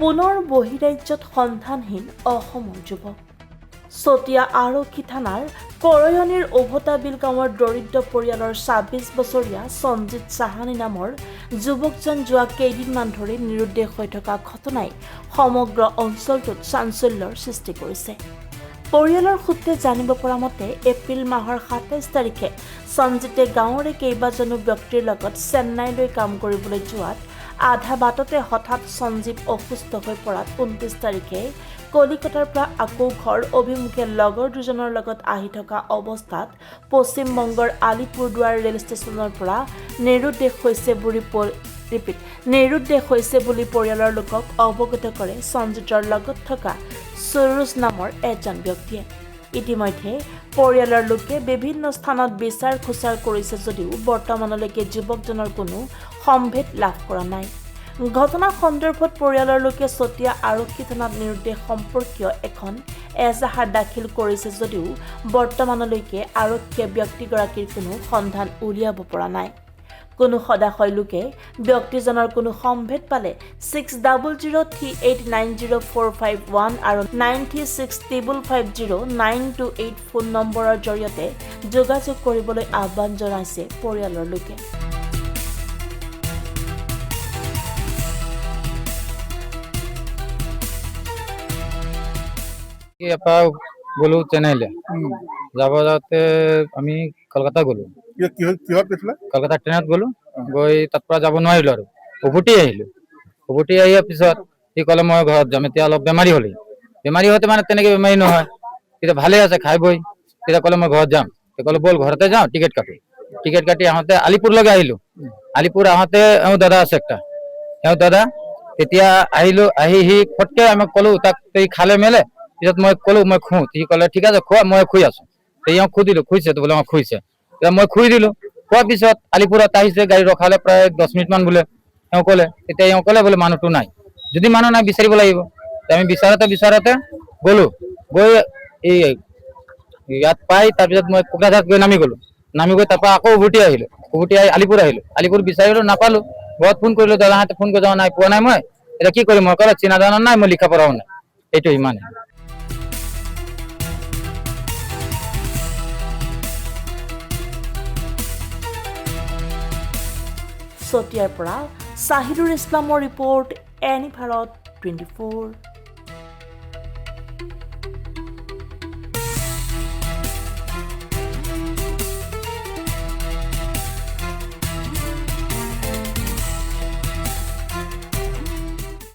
পুনৰ বহিৰাজ্যত সন্ধানহীন অসমৰ যুৱক। চতিয়া আৰক্ষী থানাৰ কৰয়নীৰ উভতাবিল গাঁৱৰ দৰিদ্ৰ পৰিয়ালৰ ২৬ বছৰীয়া সঞ্জিত চাহানী নামৰ যুৱকজন যোৱা কেইদিনমান ধৰি নিৰুদ্দেশ হৈ থকা ঘটনাই সমগ্ৰ অঞ্চলটোত চাঞ্চল্যৰ সৃষ্টি কৰিছে। পৰিয়ালৰ সূত্ৰে জানিব পৰা মতে এপ্ৰিল মাহৰ ২৭ তাৰিখে সঞ্জিতে গাঁৱৰে কেইবাজনো ব্যক্তিৰ লগত চেন্নাইলৈ কাম কৰিবলৈ যোৱাত আধা বাটতে হঠাৎ সঞ্জীৱ অসুস্থ হৈ পৰাত ২৯ তাৰিখে কলিকতাৰ পৰা আকৌ ঘৰ অভিমুখে লগৰ দুজনৰ লগত আহি থকা অৱস্থাত পশ্চিমবংগৰ আলিপুৰদুৱাৰ ৰেল ষ্টেচনৰ পৰা নিৰুদ্দেশ হৈছে বুলি পৰিয়ালৰ লোকক অৱগত কৰে সঞ্জিতৰ লগত থকা সুৰুজ নামৰ এজন ব্যক্তিয়ে। ইতিমধ্যে পৰিয়ালৰ লোকে বিভিন্ন স্থানত বিচাৰ খোচাৰ কৰিছে যদিও বৰ্তমানলৈকে যুৱকজনৰ কোনো সম্ভেদ লাভ কৰা নাই। ঘটনা সন্দৰ্ভত পৰিয়ালৰ লোকে চতিয়া আৰক্ষী থানাত নিৰুদ্দেশ সম্পৰ্কীয় এখন এজাহাৰ দাখিল কৰিছে যদিও বৰ্তমানলৈকে আৰক্ষীয়ে ব্যক্তিগৰাকীৰ কোনো সন্ধান উলিয়াব পৰা নাই। কোনো সদাশয় লোকে ব্যক্তিজনৰ কোনো সম্ভেদ পালে 6003890451 আৰু 9365509228 ফোন নম্বৰৰ জৰিয়তে যোগাযোগ কৰিবলৈ আহ্বান জনাইছে পৰিয়ালৰ লোকে। গলো চেন্নাইলে যাব যাওঁতে আমি কলকাতা গলো। কলকাতা ট্ৰেইনত গলো, গৈ তাৰ পৰা যাব নোৱাৰিলো আৰু উভতি আহিলো। উভতি অহাৰ পিছত সি ক'লে মই ঘৰত যাম, এতিয়া অলপ বেমাৰী হলে। বেমাৰী হওঁতে মানে তেনেকে বেমাৰী নহয়, তেতিয়া ভালে আছে খাই বই। তেতিয়া ক'লে মই ঘৰত যাম, ক'লে ব'ল ঘৰতে যাওঁ, টিকেট কাটি আহোঁতে আলিপুৰলৈকে আহিলো। আলিপুৰ আহোঁতে এওঁ দাদা আছে একটা, এওঁ দাদা তেতিয়া আহিলো। আহি সি ফটকে আমাক ক'লো তাক তই খালে মেলে। পিছত মই ক'লো মই খুওঁ, সি ক'লে ঠিক আছে খোৱা, মই শুই আছো। এওঁ খুদিলো খুইছে তো বোলে মই খুইছে, তেতিয়া মই খুই দিলো। খোৱাৰ পিছত আলিপুৰত আহিছে, গাড়ী ৰখালে প্ৰায় 10 মিনিটমান বোলে। এওঁ ক'লে বোলে মানুহটো নাই, যদি মানুহ নাই বিচাৰিব লাগিব। আমি বিচাৰোতে গলো, গৈ এই ইয়াত পাই তাৰপিছত মই কোকৰাঝাৰত গৈ নামি গলো। নামি গৈ তাৰ পৰা আকৌ উভতি আহিলো। উভতি আহি আলিপুৰ আহিলো। আলিপুৰ বিচাৰিলো নাপালো। ঘৰত ফোন কৰিলো, দাদাহঁতে ফোন কৰি নাই পোৱা নাই মই এতিয়া কি কৰিম। মই ক'লে চিনা জানা নাই, মই লিখা পঢ়াও নাই। এইটো ইমানে। চতিয়াৰ পৰা চাহিদুৰ ইছলামৰ ৰিপৰ্ট, এনি ভাৰত 24।